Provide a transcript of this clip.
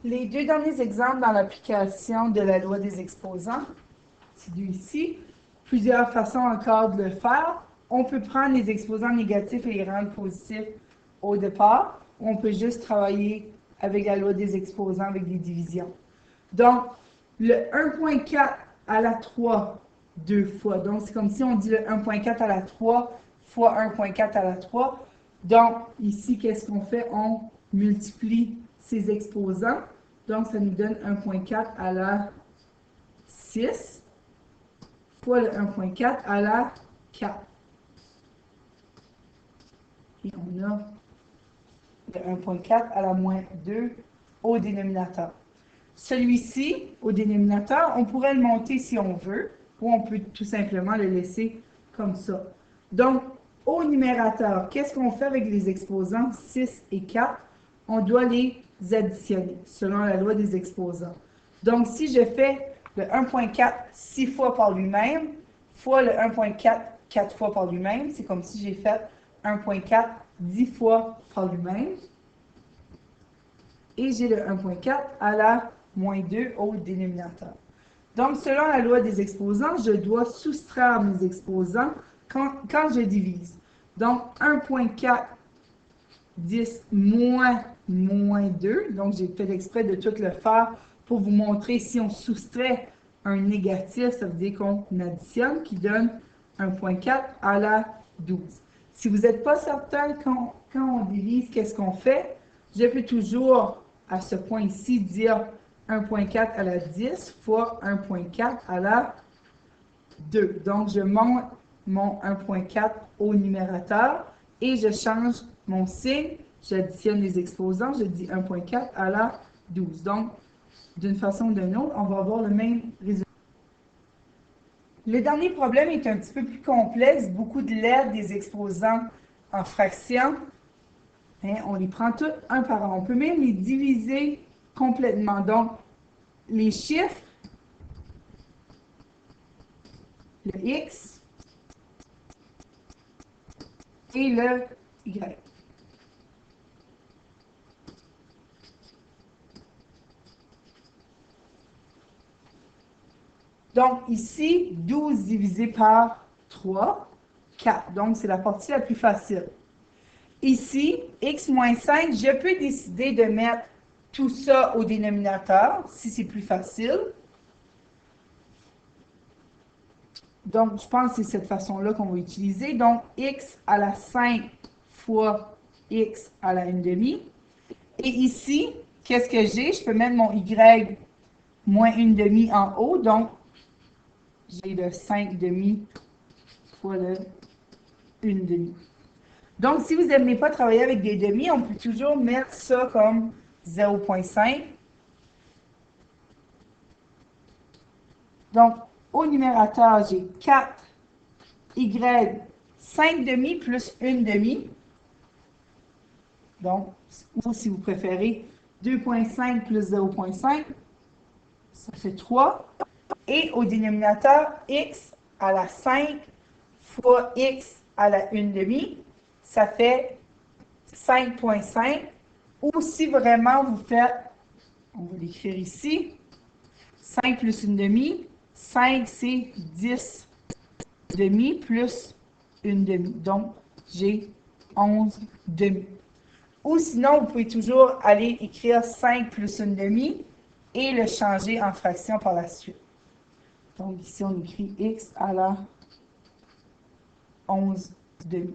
Les deux derniers exemples dans l'application de la loi des exposants, c'est deux ici. Plusieurs façons encore de le faire. On peut prendre les exposants négatifs et les rendre positifs au départ, ou on peut juste travailler avec la loi des exposants avec des divisions. Donc, le 1.4 à la 3 deux fois. Donc, c'est comme si on dit le 1.4 à la 3 fois 1.4 à la 3. Donc, ici, qu'est-ce qu'on fait? On multiplie ces exposants. Donc, ça nous donne 1.4 à la 6 fois le 1.4 à la 4. Et on a le 1.4 à la moins 2 au dénominateur. Celui-ci, au dénominateur, on pourrait le monter si on veut, ou on peut tout simplement le laisser comme ça. Donc, au numérateur, qu'est-ce qu'on fait avec les exposants 6 et 4? On doit les additionner, selon la loi des exposants. Donc, si je fais le 1.4 6 fois par lui-même, fois le 1.4 4 fois par lui-même, c'est comme si j'ai fait 1.4 10 fois par lui-même. Et j'ai le 1.4 à la moins 2 au dénominateur. Donc, selon la loi des exposants, je dois soustraire mes exposants quand je divise. Donc, 1.4, 10 moins 2. Donc, j'ai fait exprès de tout le faire pour vous montrer si on soustrait un négatif, ça veut dire qu'on additionne, qui donne 1.4 à la 12. Si vous n'êtes pas certain quand on divise, qu'est-ce qu'on fait? Je peux toujours, à ce point ici, dire 1.4 à la 10 fois 1.4 à la 2. Donc, je monte mon 1.4 au numérateur et je change mon signe. J'additionne les exposants, je dis 1.4 à la 12. Donc, d'une façon ou d'une autre, on va avoir le même résultat. Le dernier problème est un petit peu plus complexe, beaucoup de lettres, des exposants en fractions. On les prend tous un par un. On peut même les diviser complètement. Donc, les chiffres, le X et le Y. Donc, ici, 12 divisé par 3, 4. Donc, c'est la partie la plus facile. Ici, x moins 5, je peux décider de mettre tout ça au dénominateur, si c'est plus facile. Donc, je pense que c'est cette façon-là qu'on va utiliser. Donc, x à la 5 fois x à la 1/2. Et ici, qu'est-ce que j'ai? Je peux mettre mon y moins 1/2 en haut. Donc, j'ai le 5/2 fois le 1/2. Donc, si vous n'aimez pas travailler avec des demi, on peut toujours mettre ça comme 0.5. Donc, au numérateur, j'ai 4y 5/2 plus 1/2. Donc, ou si vous préférez, 2.5 plus 0.5, ça fait 3. Et au dénominateur, x à la 5 fois x à la 1/2, ça fait 5.5. Ou si vraiment vous faites, on va l'écrire ici, 5 plus 1/2, 5 c'est 10/2 plus 1/2. Donc, j'ai 11/2. Ou sinon, vous pouvez toujours aller écrire 5 plus 1/2 et le changer en fraction par la suite. Donc, ici, on écrit x à la 11/2.